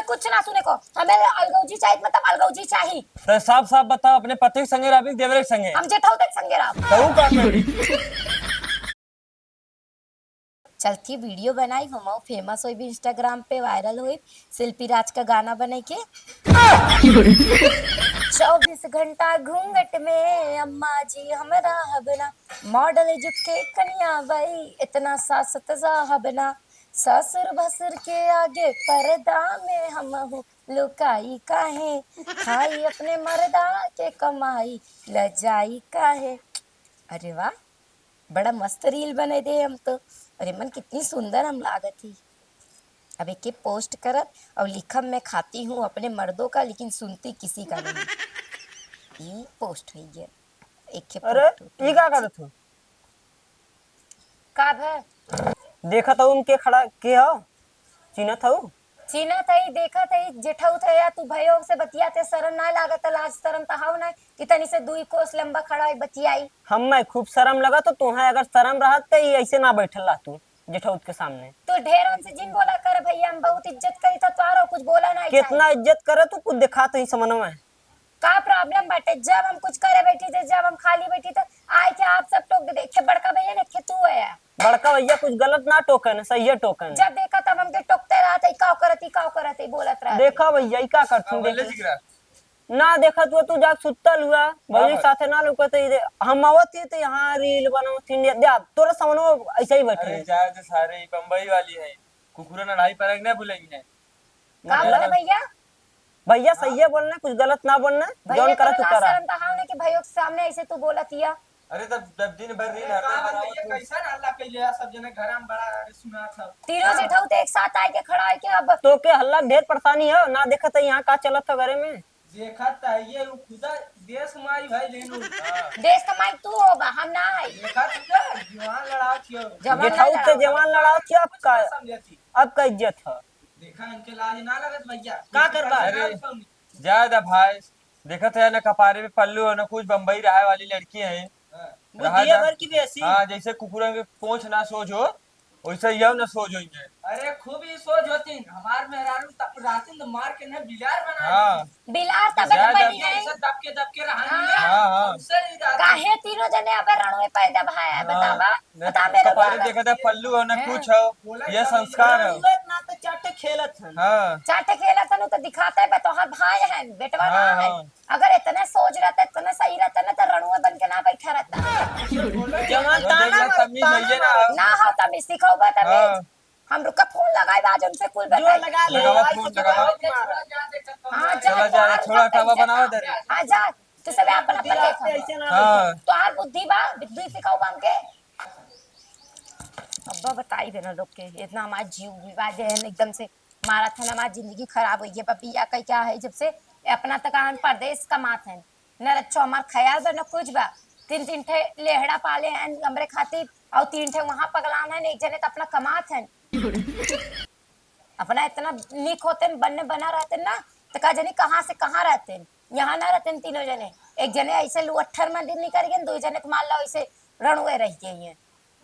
कुछ ना सुने को, हमें अलगौजी चाहिए, मतलब अलगौजी चाहिए। तो साफ साफ बताओ अपने पति के संगे रही देवरे के संगे हम जेठाऊ तक संगे रहा। कहूं का मैं चलती वीडियो बनाई हम फेमस हुई भी, इंस्टाग्राम पे वायरल हुई, शिल्पी राज का गाना बने के 24 घंटा घूंघट में अम्मा जी हमरा हबना, मॉडल जुग के कन्या भाई इतना सासत साहबना, ससुर भसुर के आगे पर्दा में हम हूँ लुकाई काहे, खाई अपने मर्दा के कमाई लजाई काहे। अरे वाह, बड़ा मस्त रील बने दे हम तो। अरे मन कितनी सुंदर हम लागत थी। अब एक पोस्ट करत और लिखब मैं खाती हूँ अपने मर्दों का लेकिन सुनती किसी का नहीं। ये पोस्ट हुई है एक अरे ये क्या करत हो? का है देखा था उनके खड़ा के हो चीना था चीना थई देखा थई जेठाऊ थे या तू भयो से बतियाते शरम ना लागत, लाज शरम तहाव ना कि तनी से 2 कोस लंबा खड़ा है बतियाई। हम मैं खूब शर्म लगा तो तुम्हें अगर शर्म रहा तो ये ऐसे ना बैठल रहा तू जेठौत के सामने। तो ढेरन से जिन बोला कर भैया, हम बहुत इज्जत करी था तुम्हारो, कुछ बोला नहीं कितना इज्जत करे तू कुछ दिखा तो ही समझ में का प्रॉब्लम बाटे। जब हम कुछ करे बैठी थे, जब हम खाली बैठी थे आए के आप सब टोक देखे, बड़का भैया ने खे तू है बड़का भैया कुछ गलत ना टोकन सही है टोकन। जब देखा तब हमके टोकते रहते, काव करती बोलत रहा। देखा भैया ई का करथुन देख ना देखा तू जाग सुतल हुआ भैया साथे ना लुकत हम आवत तो यहाँ रील बनावत दे तोरा समनो ऐसे ही बैठे। अरे जाए तो सारे बम्बई वाली है कुकुरा ना ढाई परग नहीं भूलेंगे का बोले भैया? भैया सही है बोलना, कुछ गलत ना बोलना, जौन करा तू करा। शर्म तहाव ने कि भैया के सामने ऐसे तू बोलत हिया। अरे तब दिन भर रील हरदम बनावत तू कैसा हल्ला कइले सब जने घर में बड़ा अरे सुना था तीनों जेठाऊ तो एक साथ आए के खड़ा है के। अब तो के हल्ला ढेर परेशानी है ना देखत है यहाँ का चलत है घरे में देखत है ये खुदा देश माई भाई लेनु देश कमाई तू होगा हम ना है। देखत जवान लड़ाओ छियो जेठाऊ से जवान लड़ाओ छियो अब का इज्जत है। देखा इनके लाज ना लगत भैया का करबा? अरे ज्यादा भाई देखत है ना कपारे में पल्लू है ना कुछ बम्बई रहा वाली लड़की है बुद्धिया भर की बेसी। हाँ जैसे कुकुरा के पोंछ ना सोच हो वैसे यह न सोच होंगे। अरे खूब ही सोच होती हमार मेहरारू रातिन तो मार के न बिलार बना हाँ बिलार तबे बनी है ऐसा दबके दबके रहनी हाँ हाँ काहे तीनों जने अब रणवे पैदा भाया बतावा बता मेरे कपारे देखा था पल्लू है ना कुछ हो ये संस्कार है ना तो चाटे खेलत है। हाँ चाटे खेला तनु तो दिखाता है तोहर भाई है बेटवा ना है। अगर इतने सोच रहता इतना सही रहता ना तो रणवे बन के ना बैठा रहता। जवान ताना ना हो तब सिखाओ तब हम रुका फोन लगाए आज उनसे कुल बताए लगा ले हां चला जा थोड़ा टावा बनाओ दे हां जा तो सब अपन अपन देखो हाँ तो आर बुद्धि बा बुद्धि सिखाओ हमके। अब्बा बताई देना लोग के इतना हमारा जीव विवाद है एकदम से मारा था ना, हमारी जिंदगी खराब हुई है पपिया का क्या है जब से अपना तक आन परदेश कमात है न रच्चो हमार ख्याल बा न कुछ बा। 3 ठे लेहड़ा पाले हैं हमरे खातिर और 3 ठे वहां पगलान है, एक जने तो अपना कमात है अपना इतना नीक होते बनने बना रहते ना तो का जने कहाँ से कहाँ रहते यहाँ ना रहते तीनों जने। एक जने ऐसे लुअट्ठर में दिन निकल गए, 2 जने तो मान लो ऐसे रणुए रह गए हैं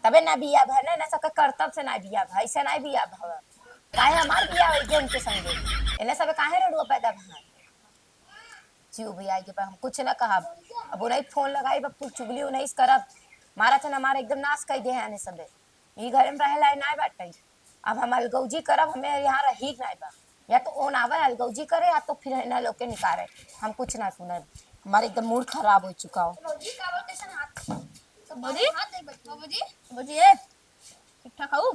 तबे ना बिया भर ना सबका कर्तव्य से ना बिया भाई से ना बिया भव काहे हमार बिया हो गए उनके संगे इन्हें सब काहे रणुआ पैदा भा जीव भैया के पास हम कुछ ना कहा। अब उन्हें फोन लगाई बप चुगली उन्हें इस करब मारा था हमारा एकदम नाश कर दे है सबे ये घर में रहे ना बाटे। अब हम अलगौजी करब हमें यहाँ रही ना बा या तो ओन आवे अलगौजी करे या तो फिर ना लोग के निकाले हम कुछ ना सुने हमारे एकदम मूड खराब हो चुका हो। ठीक ठाक हूँ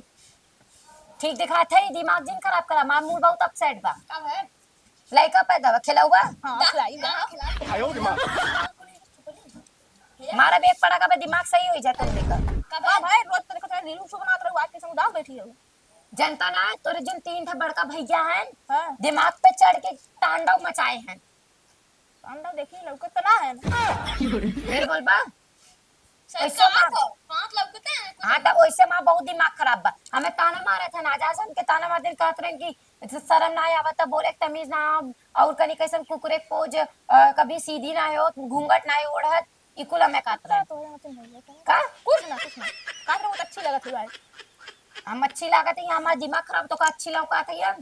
ठीक दिखा थे दिमाग जिन खराब करा मार मूड बहुत अपसेट बा लड़का पैदा खिलाऊगा मारा बेग पड़ा का दिमाग सही हो जाता है भाई रोज तरीके से रील शो बनाते रहो आज के संग बैठी हो जनता ना तोरे जिन 3 ठे बड़का भैया हैं दिमाग पे चढ़ के तांडव मचाए हैं अंडा देखी लौकत तो ना है फिर बोल बा ऐसा हाथ लौकते हैं हाँ तब वैसे माँ बहुत दिमाग खराब बा हमें ताना मारे थे ना हम के ताना मार दिन कहते रहे कि शर्म ना आवत बोले तमीज ना और कनी कैसन कुकुरे पोज कभी सीधी ना हो घूंघट ना ओढ़त इकुल हमें कहते रहे का कुछ ना काट बहुत अच्छी लगत है भाई हम अच्छी लागत है हमारा दिमाग खराब तो का अच्छी लौकात है यार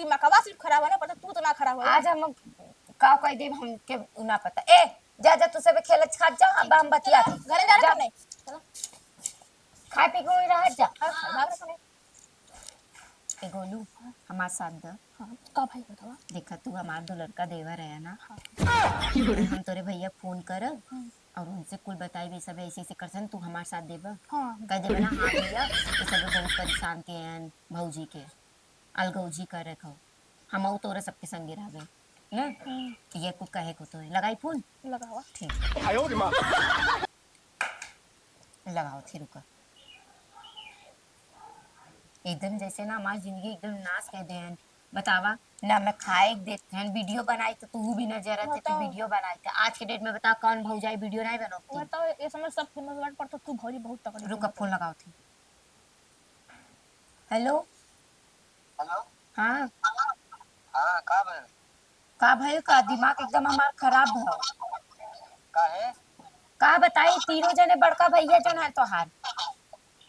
दिमागवा सिर्फ खराब है ना, पर तू तो ना खराब हो। आज हम का कह देब हमके ना पता। ए जा जा तू सब खेलत खा जा, अब हम बतिया घरे जा रहा नहीं, चलो खाए पी के रह जा। भाग रहा नहीं। ए गोलू हमार साथ द। हाँ का भाई बतावा। देखा तू हमार दो लड़का देवर है ना, हम तोरे भैया फोन कर और उनसे कुल बताई भी सब ऐसे ऐसे करसन, तू हमार साथ देबा। हाँ कह देबे ना हाँ भैया ये सब बहुत परेशान के हैं भौजी के अलगौजी कर रखो, हम तोरे सबके संगे रह गए ना, ये कुछ कहे को तो है। लगाई फोन लगा हुआ। ठीक लगाओ थी रुका। एकदम जैसे ना हमारी जिंदगी एकदम नाश कह दे हैं। बतावा ना मैं खाए देते हैं वीडियो बनाई तो तू भी नजर आते तो बताओ। वीडियो बनाई थे। आज के डेट में बता कौन भौजाई वीडियो नहीं बनाती। बताओ ये समय सब फेमस वर्ड पर तो तू भौजी बहुत तकड़ी। रुका फोन लगाओ थी। हेलो हेलो हाँ हाँ का बहन का भाई का दिमाग एकदम हमार खराब है। का है का बताई तीनों जने बड़का भैया जन है तोहार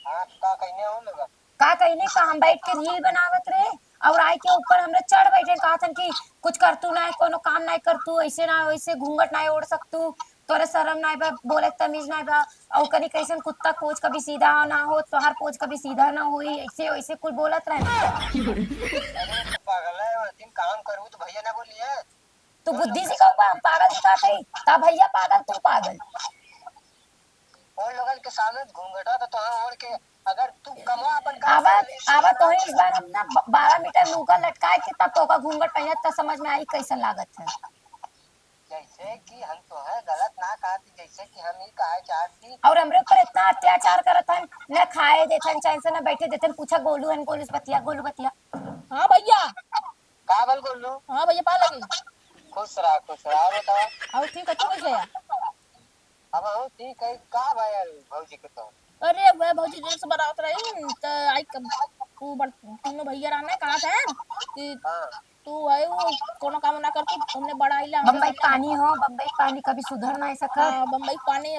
हाँ का कहने हो लगा का कहने का हम बैठ के रील बनावत रहे और आई के ऊपर हमने चढ़ बैठे कहा था कि कुछ कर तू ना कोनो काम नहीं कर तू ऐसे ना वैसे घूंघट नहीं ओढ़ सकतू तोरे शर्म नहीं बा बोले तमीज नहीं बा और कनी कैसन कुत्ता पोच कभी सीधा ना हो तोहार पोच कभी सीधा ना हुई ऐसे वैसे कुल बोलत रहे। अरे तो पागल है और दिन काम करूँ तो भैया ना बोलिए तू बुद्धि सिखाऊगा हम पागल सिखाते ता भैया पागल तू पागल। और लोगन के सामने घूंघटा तो तुम ओढ़ के अगर तू कमवा अपन आवा तो इस बार हम ना 12 मीटर लूका लटकाए के तब तो का घूंघट पहनत त समझ में आई कैसन लागत है। जैसे कि हम तो है गलत ना कहती जैसे कि हम ही कहा चाहती और हमरे ऊपर इतना अत्याचार करत हन न खाए देथन चैन से न बैठे देथन। पूछा गोलू हन गोलू बतिया गोलू बतिया। हाँ भैया। का बोल बोल लो हाँ भैया पा लगी। खुश रहा और बताओ और ठीक है तू कैसे है। अब हो ठीक है का भाई भौजी के तो अरे वह भौजी रील्स बनावत रही तो आई कब तू बड़ तीनों भैया रहने कहा था कि हाँ तू है वो कोनो काम ना कर तू हमने बढ़ाई ला बम्बई पानी हो बम्बई पानी कभी सुधर नहीं सका। हाँ बम्बई पानी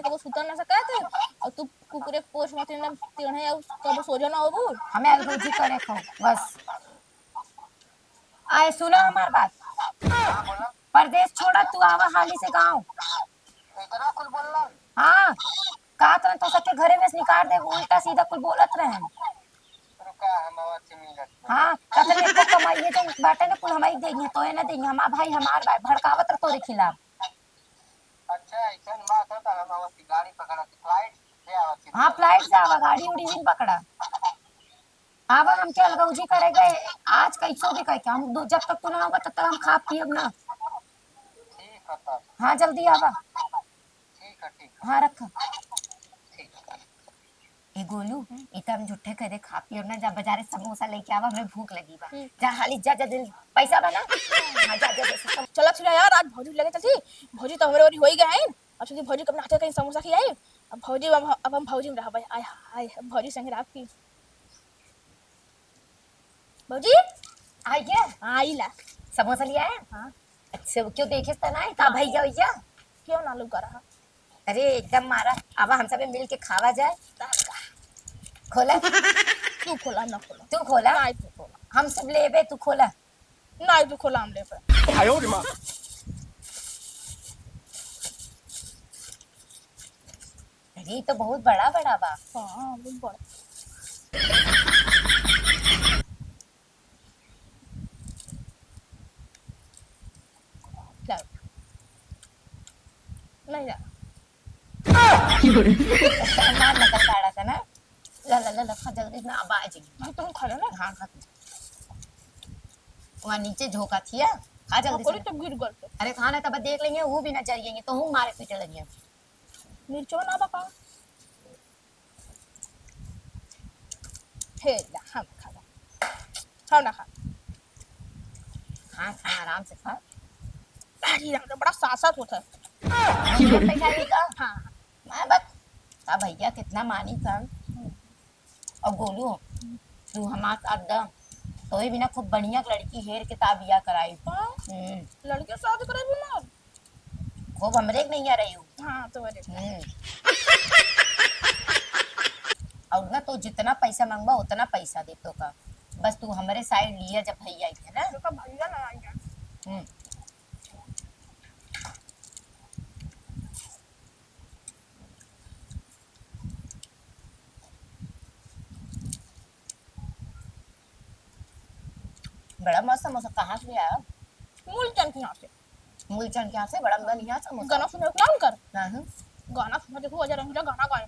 कबो सुतर ना सका थे और तू कुकुरे पोष मत ने तेणे और कबो सोजो ना होबू। हमें अलगोजी करे खो बस। आए सुनो हमार बात हाँ बोला परदेश छोड़ा तू आवा हाली से गाँव। इतना कुल बोल रहा हाँ कहा तो सबके घरे में से निकाल दे उल्टा सीधा कुल बोलत रहे। रुका हम आवाज से मिलत हाँ कहते मेरे को कमाइए जो बाटे ना कुल हमारी देंगे तो ना देंगे हमार भाई भाई भड़कावत रह तोरे खिलाफ। अच्छा ऐसा बात है तो हम आवाज की गाड़ी पकड़ा थी फ्लाइट से आवाज हाँ फ्लाइट से आवा गाड़ी उड़ी नहीं पकड़ा आवा हम क्या अलगौजी करे गए आज कैसो भी कह के हम जब तक तू ना होगा तब तक हम खा पियब ना। ठीक है तब हाँ जल्दी आवा। ठीक हाँ रख ठीक ए गोलू इतना हम झूठे करे खा पियब ना जा बाजारे समोसा लेके आवा हमें भूख लगी बा जा हाली जा जा जल्दी पैसा बना। हाँ जा जा जा चला छिड़ा यार आज भौजी लगे चलती भौजी तो हमारे ओरी हो ही गए हैं। अब चलिए भौजी कब नाते कहीं समोसा खिलाई अब भौजी अब हम भौजी में रह भाई आय हाय भौजी संग रात की भौजी आई क्या आई ला समोसा लिया है। हाँ अच्छा क्यों देखे तो ना का भैया भैया क्यों ना लुका रहा अरे एकदम मारा अब हम सब मिल के खावा जाए। खोला तू खोला ना खोला तू खोला ना तू खोला हम सब लेबे तू खोला ना तू खोला हम ले पे अरे तो बहुत बड़ा बड़ा बा। हाँ बहुत बड़ा नहीं जा मार लगा काड़ा था ना ला ला ला ला खा जल्दी ना अब आ जाएगी। तुम खा लो ना हाँ खा वहाँ नीचे झोंका थिया खा जल्दी कोई से। तो गिर गल अरे खाना तब देख लेंगे वो भी न जरिएंगे तो हूँ मारे पीटे लगे। मिर्चो ना बका हे ला हम खा ला खाओ ना खा हाँ खा आराम से खा। अरे रंग तो बड़ा सासत होता है। पैसा भी का हाँ मैं बस अब भैया कितना मानी था और गोलू तू हमारे साथ दा तो ही बिना खूब बढ़िया लड़की हेर के ताबिया कराई। लड़के शादी करे भी ना खूब हमरे के नहीं आ रही हूँ। हाँ तो अरे और ना तो जितना पैसा मांगबा उतना पैसा दे तो का बस तू हमारे साइड लिया जब भैया आई थे ना। तो कब भैया ना आएंगे। हम्म, बड़ा मस्त समोसा कहाँ से आया? मूलचंद के यहाँ से। मूलचंद के यहाँ से बड़ा बढ़िया समोसा। गाना सुने ना उनकर। नहीं। गाना सुना देखो अजय रंगीला गाना गाए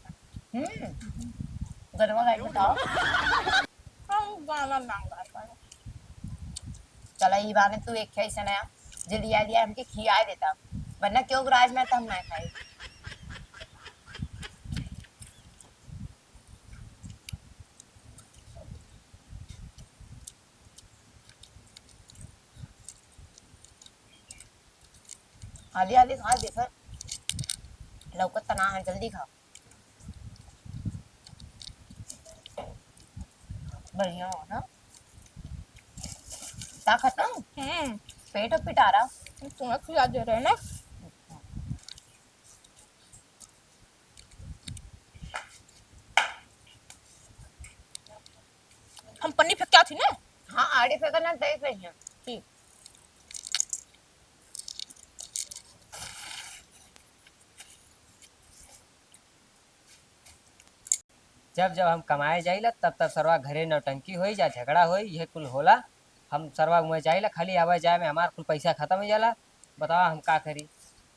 हैं। गरबा गाई बताओ। हम गाना ना गाए पाए। चला ये बात तू एक ऐसा नया जो लिया लिया हमके खिया देता, वरना क्यों राज में तो हम ना खाए। आधी आधी खा देखो, लौकत तना है, जल्दी खाओ। बढ़िया हो ना? क्या खाता हूँ? पेट और पिटा रहा। तुम्हें खिला दे रहे हैं ना। हम पन्नी फेंक क्या थी ना। हाँ आड़े फेंकना देख रही हैं। ठीक। जब जब हम कमाए जाइला तब तब सरवा घरे नौटंकी होई जा झगड़ा होई यह कुल होला। हम सरवा में जाइला खाली आवा जाए में हमार कुल पैसा खत्म हो जाला। बताओ हम का करी?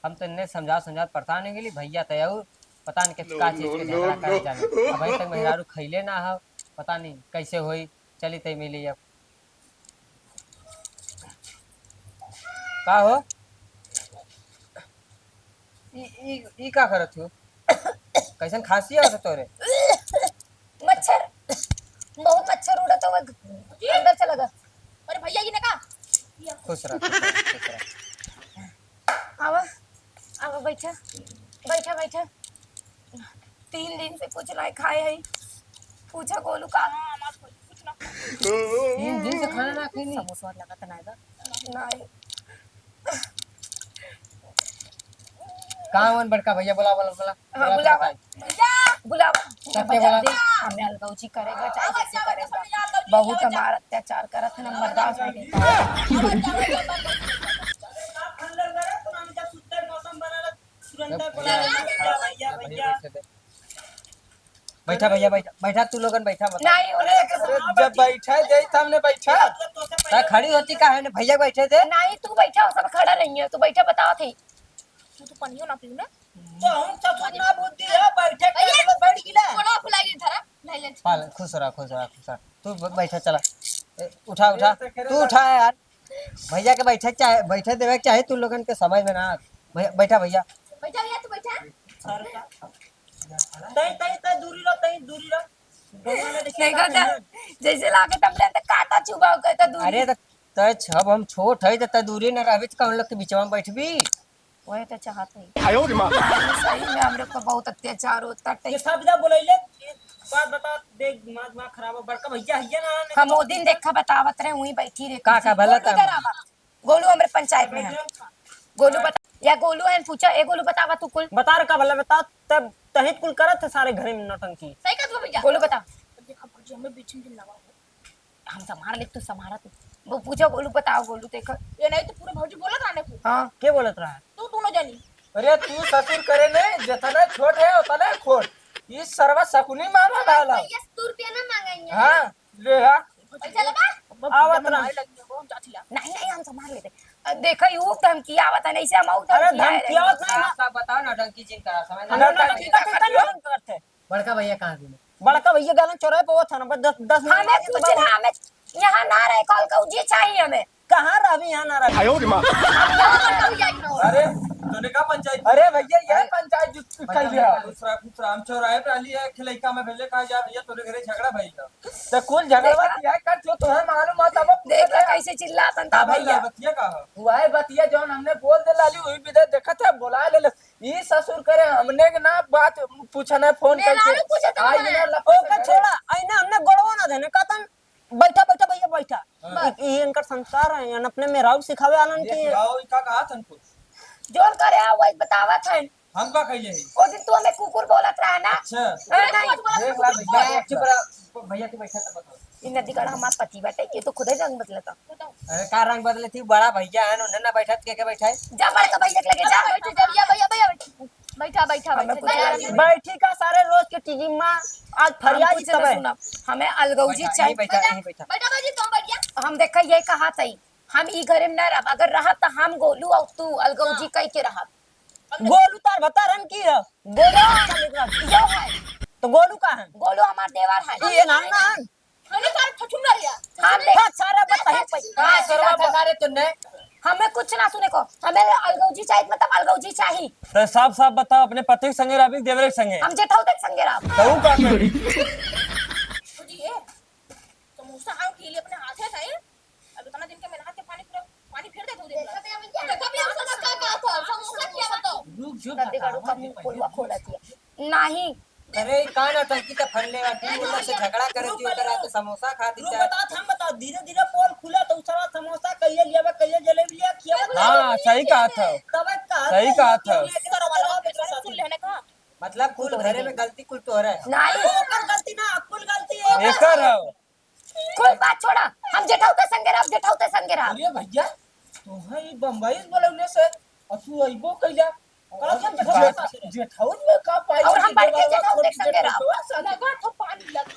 हम तो इन्हें समझा समझा परेशान हो गेली। भैया तयऊ पता नहीं का चीज के झगड़ा करे जाने। अभी तक मेहरारू खैले ना हो, पता नहीं कैसे होई। चली तय मिली अब का हो। ई का करत हो? कैसन खांसी आवत तोरे? मच्छर, बहुत मच्छर उड़ा तो अंदर चला गया। अरे भैया ये ने कहा खुश रह, खुश रह। आवा आवा बैठा बैठा बैठा। 3 दिन से कुछ नहीं खाए है। पूछा गोलू का कुछ ना। 3 दिन से खाना ना खैनी। समोसा लगा था ना नहीं। कहाँ वन बड़का भैया बुला बुला बुला हाँ बुलावा बुलावा। सबके बुला। हमें अलगौची करेगा चाहे जैसे करेगा। बहुत हमारा अत्याचार करत है ना, बर्दाश्त नहीं देता। बैठा भैया बैठा बैठा तू लोगन बैठा बता। नहीं उन्हें जब बैठा जय सामने बैठा ता खड़ी होती का है ने भैया बैठे थे। नहीं तू बैठा हो, सब खड़ा नहीं है। तू बैठा बताओ थे। तू तो पनियो ना पीऊ ना। तो हम सब ना बुद्धि है बैठे के बैठ गिला। थोड़ा फुलाई धरा नहीं ले। पाल खुश रह खुश रह खुश रह। तू बैठा चला। उठा उठा तू उठा यार। भैया के बैठे चाहे बैठे देवे चाहे तू लोगन के समझ में ना। बैठा भैया। बैठा भैया तू बैठा। सर का तई तई तई दूरी रह दोनों ने देखिए देखो तो जैसे लागे तुमने तो काटा चुबा के तो दूर। अरे तय छब हम छोट है त दूरी न रहबे त कौन लोग के बीचवा में बैठबी। वही तो चाहते हैं। सही में हमरे को बहुत अत्याचार होता है। ये सब जब बोलैले बात बता देख दिमाग खराब है। बड़का भैया है ना हम वो दिन देखा बतावत रहे वहीं बैठी रहे। का भला गोलू इधर आवा। गोलू हमारे पंचायत में है। गोलू बता या गोलू है पूछा ए गोलू बतावा तू कुल। बता रहा का भला बता तब तहित कुल करत है सारे घर में नौटंकी। सही कहा तू भैया। गोलू बता। देखा भौजी हमें बीच में लगा हो। हम संभाल ले तू संभाला तू। वो पूछो गोलू बताओ गोलू देखो। ये नहीं तो पूरे भौजी बोलत रहने को। हाँ के बोलत रहा है? तू ना जानी। अरे तू ससुर करे ने जितना छोट है उतना खोट। ये सर्व शकुनी मामा डाला। ₹100 ना मांगेंगे। हाँ ले आ। पैसा लगा। आवत रहा। लगी हो हम जाती ला। नहीं नहीं हम संभाल लेते। देखो यू धमकी आवत है नहीं से हम आउट अरे धमकियावत नहीं ना। साफ बताओ नौटंकी जिन करा समझ ना। नौटंकी का कैसा नौटंकी करते? बड़का भैया कहाँ गेले? बड़का भैया गालन चौराहे पे वो था ना बस 10 हमें मिनट कुछ ना हमें यहाँ ना रहे कॉल का जी चाहिए हमें। कहाँ रही यहाँ ना रही। अरे तूने का पंचायत? अरे भैया यह पंचायत जो कर दिया। दूसरा दूसरा हम चौराहे पे आली है खिलैका में भेले कहा जा भैया तोरे घरे झगड़ा भई था। तो कुल झगड़ा किया कर जो तुम्हें मालूम है तब देख ला कैसे चिल्लाता था भैया। बतिया का हुआ है बतिया जौन हमने बोल दे लाली वही भी देखा था बुला ले। ये ससुर करे हमने के ना बात पूछना फोन करके आई ना ओके छोड़ा आईना हमने गोड़वा ना देने कहतन बैठा बैठा भैया बैठा। ये इनका संस्कार है यानी अपने में राव सिखावे आनंद की। गाओ का कहा था कुछ जोन करे वही बतावा था। हम का कहिए ओ दिन तू हमें कुकुर बोलत रहा ना। अच्छा नहीं देख ला भैया चुप रह भैया के बैठा तब बताओ। ये नदी का हमारा पति बैठे ये तो खुद ही रंग बदलता। अरे का रंग बदले थी बड़ा भैया है उन्हें ना बैठा के बैठा है जा बड़का भैया के लगे जा बैठो जा भैया भैया भैया बैठा बैठा बैठा बैठी का सारे रोज के टीवी में आज फरियाद कुछ ना सुना हमें अलगौजी यहीं चाहिए। बैठा यहीं बैठा बैठा बाजी तुम बैठिया हम देखा ये कहा सही हम ई घरे में न रह अगर रहा तो हम गोलू और तू अलगौजी कह के रहा। गोलू तार बता रन की है गोलू यो है तो गोलू का है गोलू हमार देवर है। ये नाम ना है मैंने सारे ठठुम ना लिया हम देख हाँ, सारा बताइए हाँ सरवा बता रहे तुमने हमें कुछ ना सुने को हमें अलगौजी चाहिए मतलब अलगौजी चाहिए। तो साफ साफ बताओ अपने पति के संगे राबी देवरे के संगे हम जेठाऊ देख संगे रहा कहूं का करी जी ये समोसा हम खिले अपने हाथ से है अब इतना दिन के मैंने हाथ के पानी फेर दे दो देखा भी हम समोसा का था समोसा क्या बताओ रुक जो नदी का रुका मुंह खोलवा खोला दिया नहीं अरे कान टंकी तो फन लेगा तू उधर से झगड़ा करे थी उधर आके समोसा खा दी हम बता धीरे धीरे पोल खुला तो सारा समोसा कहिए लिया कहिए जलेबी लिया खिया हाँ सही कहा था तब सही कहा था सुन लेने का मतलब कुल घरे में गलती कुल तो है नहीं ओकर गलती ना कुल गलती है एकर है कोई बात छोड़ा हम जेठाऊ के संगे रहा जेठाऊ के संगे रहा। अरे भैया तू है बम्बई बोलौने से और तू अइबो कइला जेठाऊ में का पाई और हम बढ़ के जेठाऊ देख संगे रहा। लगा था पानी लग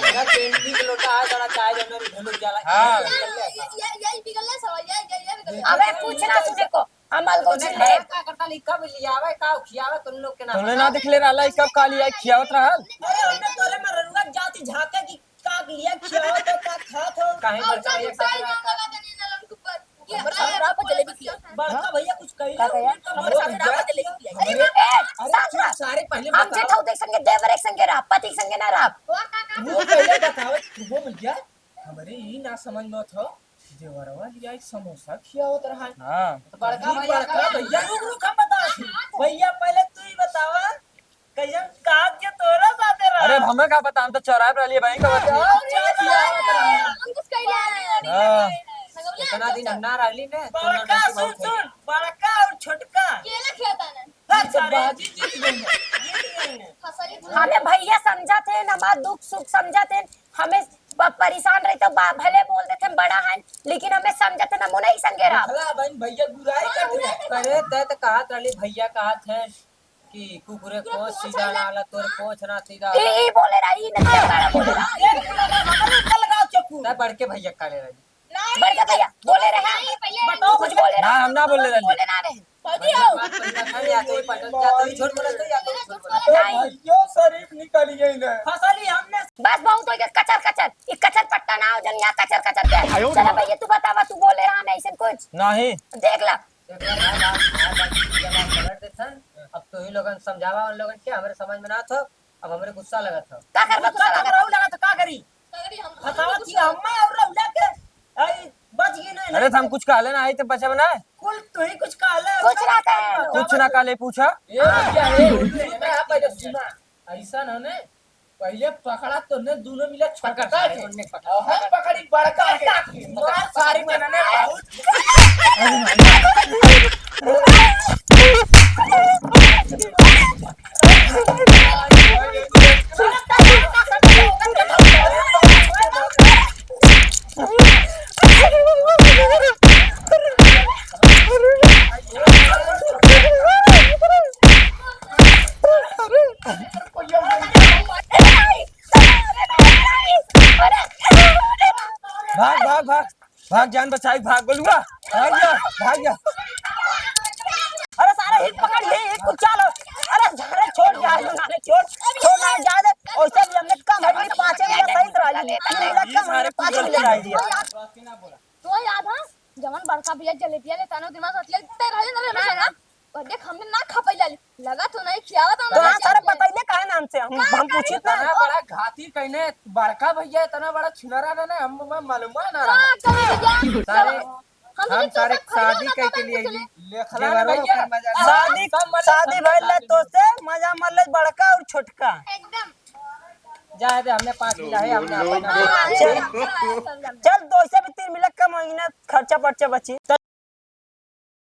मेरा पेंटी के लोटा आ जरा चाय जमने ढोलक जाला हाँ। ये बिगल है सवाल ये बिगल अबे पूछना सुने को हम अलगौजी ले का करता लिखा भी लियावे का खियावे तुम लोग के ना तुमने ना दिखले रहला ई कब काली आई खियावत रहल अरे हमने तोरे में रनुआ जाति झाके की का लिया खिया तो का खात हो काहे बड़का भैया साथ में बड़का भैया कुछ कही का कहिया? सारे पहले हम जेठाऊ देख संगे देवर एक संगे रहा पति के संगे ना रहा। वो पहले बताओ वो भैया हमारे ई ना समझ में था देवरवा लिया एक समोसा खियावत रहा। हां बड़का भैया भैया रुक हम बता भैया पहले तू ही बतावा कहिया काज के तोरा साथे रहा अरे हमें का पता हम तो चौराहे पर लिए भाई का हां इतना दिन हम ना रहली ने तो बड़का सुन सुन बड़का और छोटका बाजी जीत गई है हमें भैया समझा थे हमारा दुख सुख समझा थे हमें परेशान रहे तो भले बोल देते बड़ा है लेकिन हमें समझा थे ना मुना ही संगे रहा। भला बहन भैया बुराई कर दिया अरे तय तो कहत रहली भैया कहत है कि कुकुरे को सीधा नाला तोर पोछ ना सीधा ई बोले रहा ई नहीं बड़ा बोले रहा लगाओ चक्कू तय बढ़ के भैया काले रही बड़का भैया बोले रहे बताओ कुछ बोले ना हम ना बोले रहली बोले ना रहे या तो ही पटल या तो ही झूठ बोले तो या तो ही झूठ बोले भैया शरीफ निकल गई ना फसली हमने बस बहुत हो गया कचर कचर ई कचर पट्टा ना हो जन यहाँ कचर कचर क्या चला भैया तू बतावा तू बोले रहा मैं ऐसे कुछ नहीं देख ला अब तो ही लोगन समझावा उन लोगन के हमारे समझ में ना था अब हमरे गुस्सा लगा था का करना का लगा लगा तो का करी फसावत की हम्मा और रौला के आई बच गई नहीं अरे हम कुछ कहले ना आई तो बचा बना कुल तू ही कुछ कहले कुछ ना कहे कुछ ना काले पूछा ये भैया ये मैं आप पहले सुना ऐसा ना ने पहले पकड़ा तो ने दोनों मिला छोटा के और हम पकड़ी बड़का के मार सारी बनने बहुत भाग भाग भाग भाग जान बचाई भाग बोलूंगा भाग जा अरे सारा हिट पकड़ ये कुछ चलो अरे झाड़े छोड़ जा नाले छोड़ ना जा दे और सब हमने कम है 5 मिनट सही तरह ले कम है 5 मिनट आई दिया तो याद है जवन बड़का भैया जलेबिया ले तानो दिमाग हतले ते रहले ना रे ना और देख हमने ना खा पइला लगा तो नहीं खियावा तो हां सारे बताइले काहे नाम से हम पूछित ना इतना बड़ा घाती कहने बड़का भैया इतना बड़ा छुनरा ना हम मालूम ना रहा सारे हम सारे शादी कह के लिए लेखला ना भैया शादी भइल तो से मजा मल्ले बड़का और छोटका एकदम जाए दे हमने 5 मिला है हमने अपना चल 2 से भी 3 मिनट का महीना खर्चा पर्चा बची